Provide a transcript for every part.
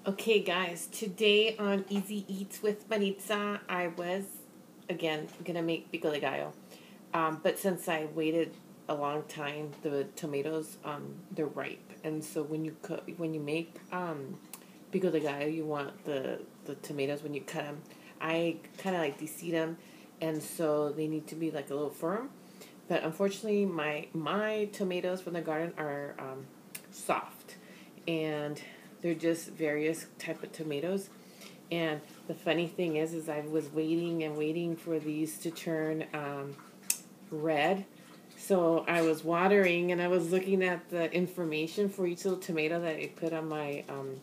Okay, guys, today on Easy Eats with Maritza, I was, again, going to make pico de gallo. But since I waited a long time, the tomatoes, they're ripe. And so when you make pico de gallo, you want the tomatoes, when you cut them, I kind of like de-seed them. And so they need to be like a little firm. But unfortunately, my tomatoes from the garden are soft. And they're just various type of tomatoes. And the funny thing is I was waiting and waiting for these to turn red. So I was watering and I was looking at the information for each little tomato that I put on my on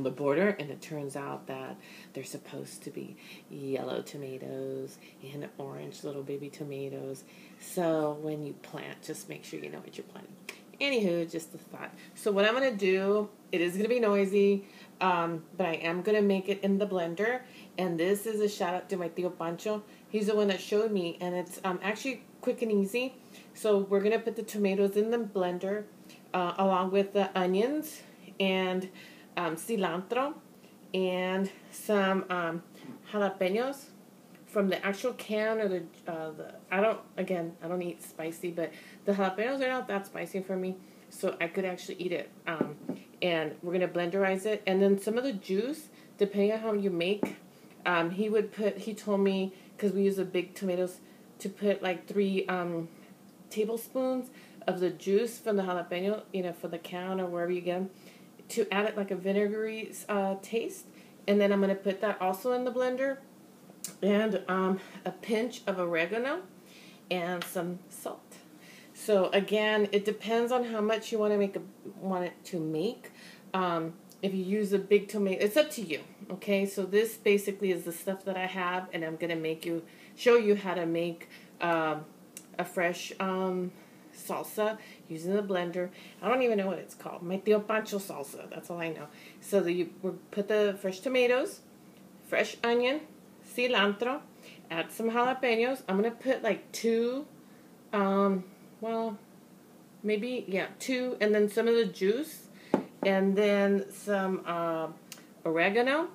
the border, and it turns out that they're supposed to be yellow tomatoes and orange little baby tomatoes. So when you plant, just make sure you know what you're planting. Anywho, just a thought. So what I'm going to do, it is going to be noisy, but I am going to make it in the blender. And this is a shout out to my tío Pancho. He's the one that showed me, and it's actually quick and easy. So we're going to put the tomatoes in the blender along with the onions and cilantro and some jalapenos from the actual can, or the I don't eat spicy, but the jalapenos are not that spicy for me, so I could actually eat it. And we're gonna blenderize it, and then some of the juice, depending on how you make, he told me, because we use the big tomatoes, to put like 3 tablespoons of the juice from the jalapeno, for the can or wherever you get them, to add it like a vinegary taste. And then I'm going to put that also in the blender, and a pinch of oregano and some salt. So again, it depends on how much you want it to make. If you use a big tomato, it's up to you. Okay, so this basically is the stuff that I have, and I'm going to show you how to make a fresh salsa using the blender. I don't even know what it's called. My tío Pancho salsa. That's all I know. So you put the fresh tomatoes, fresh onion, cilantro, add some jalapenos. I'm gonna put like 2, two, and then some of the juice, and then some oregano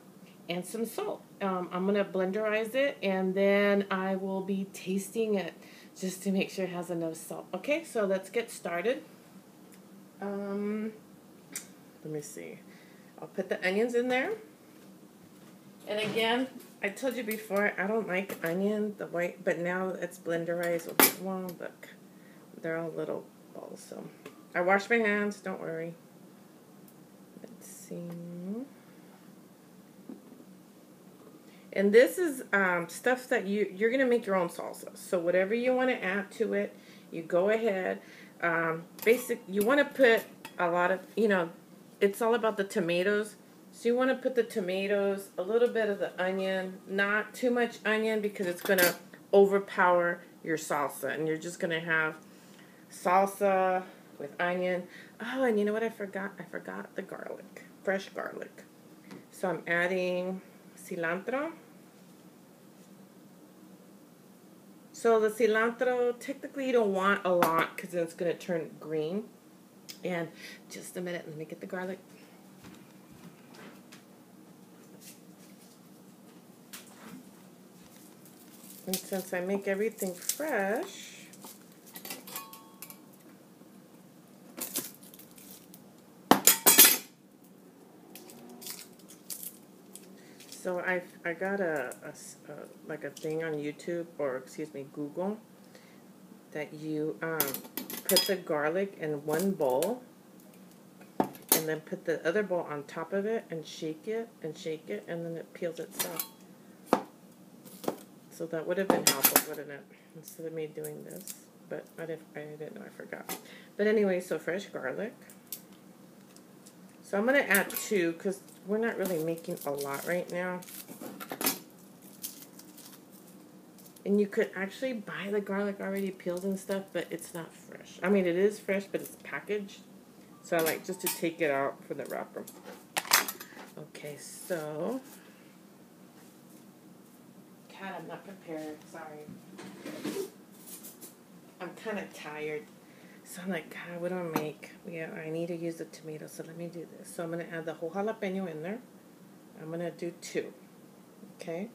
and some salt. I'm gonna blenderize it, and then I will be tasting it just to make sure it has enough salt. Okay, so let's get started. Let me see. I'll put the onions in there. And again, I told you before, I don't like onion, the white, but now it's blenderized. Well, look, they're all little balls. So I washed my hands, don't worry. Let's see. And this is stuff that you're going to make your own salsa. So whatever you want to add to it, you go ahead. You want to put a lot of, it's all about the tomatoes. So you want to put the tomatoes, a little bit of the onion, not too much onion because it's going to overpower your salsa. And you're just going to have salsa with onion. Oh, and you know what I forgot? I forgot the garlic, fresh garlic. So I'm adding cilantro. So the cilantro, technically you don't want a lot because it's going to turn green. And just a minute, let me get the garlic. And since I make everything fresh, so I got a thing on YouTube, or excuse me, Google, that you put the garlic in one bowl, and then put the other bowl on top of it, and shake it, and then it peels itself. So that would have been helpful, wouldn't it? Instead of me doing this, but I didn't know, I forgot. But anyway, so fresh garlic. So I'm going to add 2 because we're not really making a lot right now. And you could actually buy the garlic already peeled and stuff, but it's not fresh. I mean, it is fresh, but it's packaged. So I like just to take it out from the wrapper. Okay, so... God, I'm not prepared. Sorry. I'm kind of tired. So I'm like, God, what do I make? Yeah, I need to use the tomato, so let me do this. So I'm going to add the whole jalapeno in there. I'm going to do 2. Okay?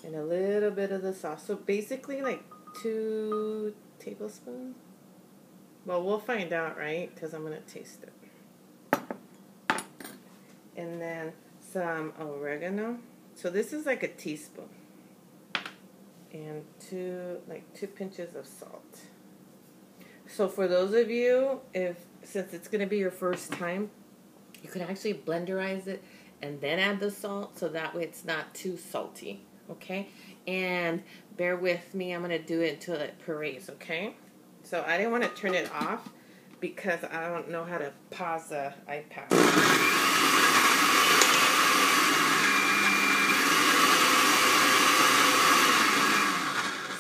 And a little bit of the sauce. So basically like 2 tablespoons. Well, we'll find out, right? Because I'm going to taste it. And then some oregano. So this is like a teaspoon. And 2 pinches of salt. So for those of you, since it's going to be your first time, you can actually blenderize it and then add the salt, so that way it's not too salty, okay? And bear with me, I'm going to do it until it purees, okay? So I didn't want to turn it off because I don't know how to pause the iPad.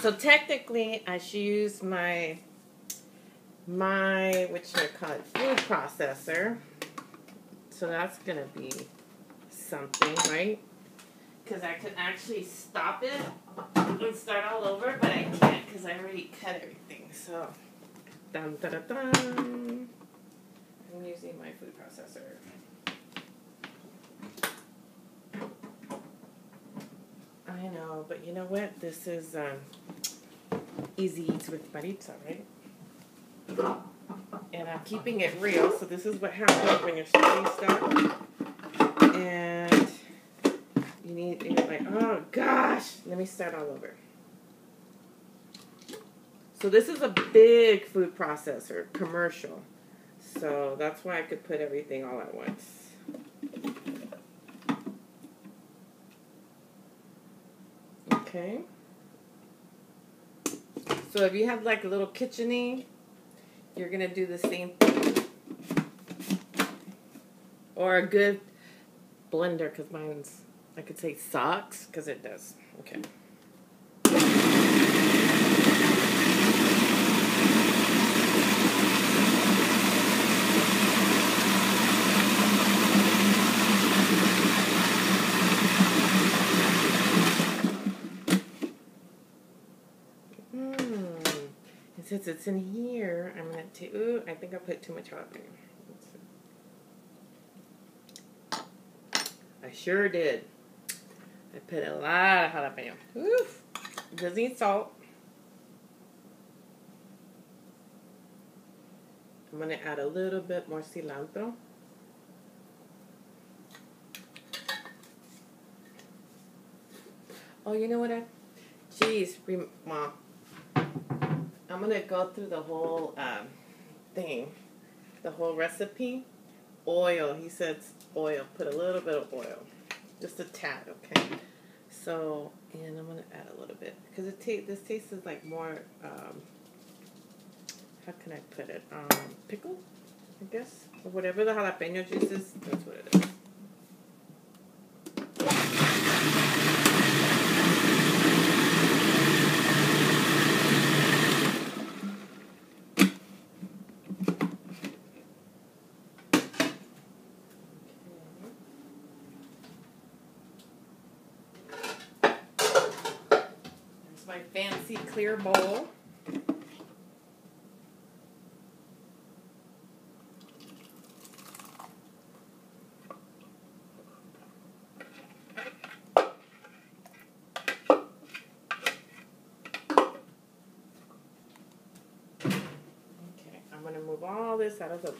So technically, I should use my what should I call it, food processor. So that's going to be something, right? Because I could actually stop it and start all over, but I can't because I already cut everything. So, dun, dun, dun, dun. I'm using my food processor. I know, but you know what? This is Easy Eats with Maritza, right? And I'm keeping it real, so this is what happens when you're starting stuff. And you're like, oh gosh, let me start all over. So this is a big food processor, commercial. So that's why I could put everything all at once. Okay. So if you have like a little kitchen-y, you're going to do the same thing. Or a good blender, because mine's, I could say sucks, because it does. Okay. And since it's in here, I'm going to take, ooh, I think I put too much jalapeno. I sure did. I put a lot of jalapeno. Oof. It does need salt. I'm going to add a little bit more cilantro. Oh, you know what? Mom. I'm going to go through the whole thing. The whole recipe. Oil. He says oil. Put a little bit of oil. Just a tad, okay? So, and I'm going to add a little bit. Because this tastes like more, how can I put it? Pickle, I guess? Or whatever the jalapeno juice is, that's what it is. My fancy clear bowl. Okay, I'm going to move all this out of the way.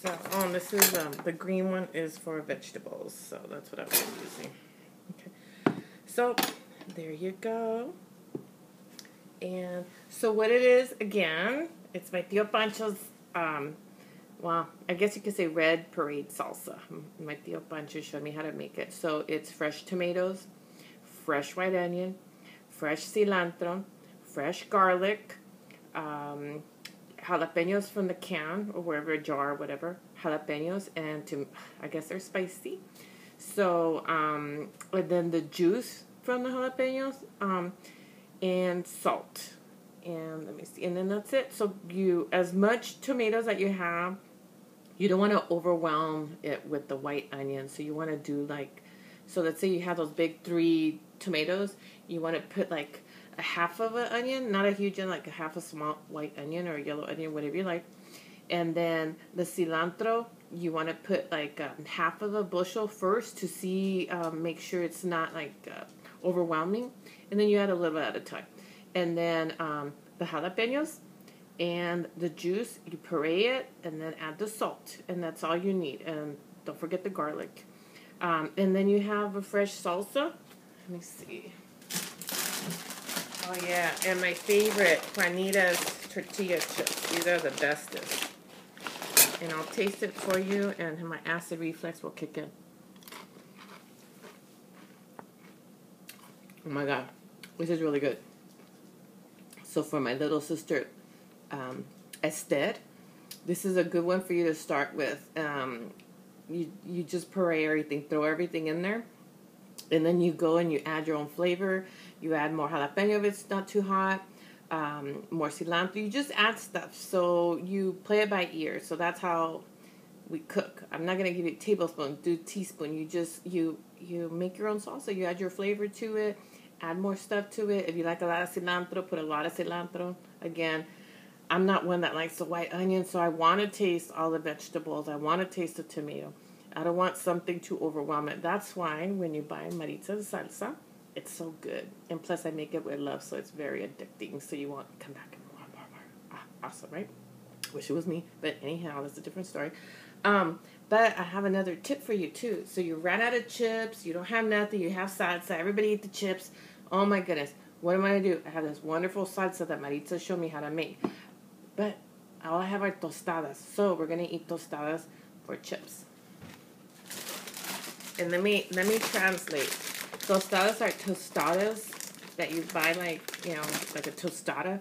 So, this is, the green one is for vegetables, so that's what I was using. Okay, so, there you go. And, so what it is, again, it's my Tío Pancho's, well, I guess you could say red parade salsa. My Tío Pancho showed me how to make it. So, it's fresh tomatoes, fresh white onion, fresh cilantro, fresh garlic, jalapenos from the can or wherever, a jar, whatever, jalapenos, and I guess they're spicy. So, and then the juice from the jalapenos, and salt. And let me see, and then that's it. So as much tomatoes that you have, You don't want to overwhelm it with the white onion. So you want to do like, so let's say you have those big 3 tomatoes. You want to put like a half of an onion, not a huge one, like a half a small white onion or a yellow onion, whatever you like. And then the cilantro, you want to put like half of a bushel first to see, make sure it's not like overwhelming. And then you add a little bit at a time. And then the jalapenos and the juice, you puree it and then add the salt. And that's all you need. And don't forget the garlic. And then you have a fresh salsa. Let me see. Oh yeah, and my favorite, Juanita's tortilla chips. These are the bestest. And I'll taste it for you, and my acid reflux will kick in. Oh my God, this is really good. So for my little sister, Esther, this is a good one for you to start with. You just puree everything, throw everything in there. And then you go and you add your own flavor. You add more jalapeno if it's not too hot. More cilantro. You just add stuff. So you play it by ear. So that's how we cook. I'm not going to give you a tablespoon. Do teaspoon. You just, you make your own salsa. You add your flavor to it. Add more stuff to it. If you like a lot of cilantro, put a lot of cilantro. Again, I'm not one that likes the white onion. So I want to taste all the vegetables. I want to taste the tomato. I don't want something to overwhelm it. That's why when you buy Maritza's salsa, it's so good. And plus I make it with love, so it's very addicting. So you want to come back and more. Awesome, right? Wish it was me. But anyhow, that's a different story. But I have another tip for you too. So you ran out of chips. You don't have nothing. You have salsa. Everybody eat the chips. Oh my goodness. What am I going to do? I have this wonderful salsa that Maritza showed me how to make. But all I have are tostadas. So we're going to eat tostadas for chips. And let me translate. Tostadas are tostadas that you buy, like, you know, like a tostada.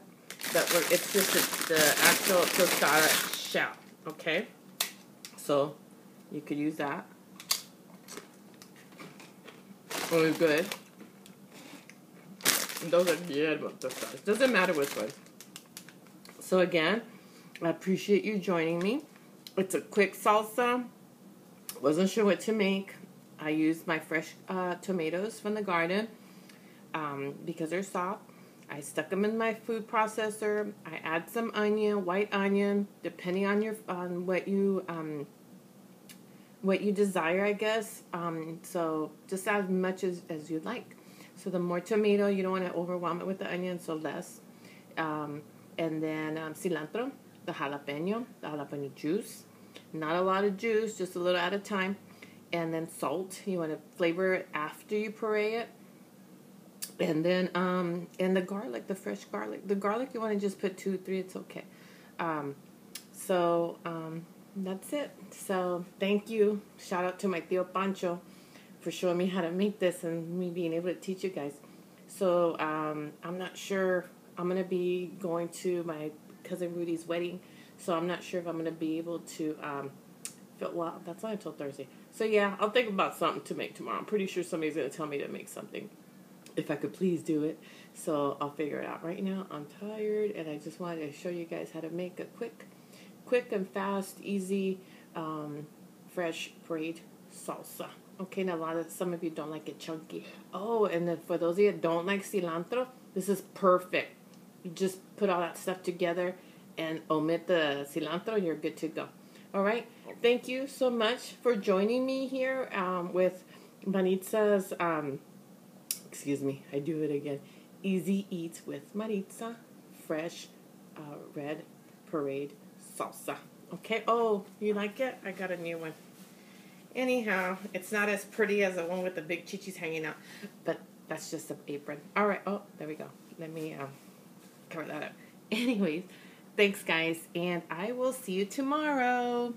It's just the actual tostada shell, okay? So you could use that. Really good. Those are good tostadas. Doesn't matter which one. So again, I appreciate you joining me. It's a quick salsa. Wasn't sure what to make. I used my fresh tomatoes from the garden because they're soft. I stuck them in my food processor. I add some onion, white onion, depending on what you desire, I guess. So just add as much as you'd like. So the more tomato, you don't want to overwhelm it with the onion, so less. And then cilantro, the jalapeno juice. Not a lot of juice, just a little at a time. And then salt. You want to flavor it after you puree it. And then, and the garlic, the fresh garlic. The garlic, you want to just put 2, 3, it's okay. That's it. So, thank you. Shout out to my Tío Pancho for showing me how to make this and me being able to teach you guys. So, I'm not sure. I'm going to be going to my cousin Rudy's wedding. So, I'm not sure if I'm going to be able to, well, that's not until Thursday. So, yeah, I'll think about something to make tomorrow. I'm pretty sure somebody's going to tell me to make something. If I could please do it. So, I'll figure it out. Right now, I'm tired, and I just wanted to show you guys how to make a quick and fast, easy, fresh pureed salsa. Okay, now some of you don't like it chunky. Oh, and then for those of you that don't like cilantro, this is perfect. You just put all that stuff together and omit the cilantro, and you're good to go. All right. Thank you so much for joining me here with Maritza's, excuse me, I do it again. Easy Eats with Maritza-fresh red pureed salsa. Okay. Oh, you like it? I got a new one. Anyhow, it's not as pretty as the one with the big chichis hanging out, but that's just an apron. All right. Oh, there we go. Let me cover that up. Anyways, thanks, guys, and I will see you tomorrow.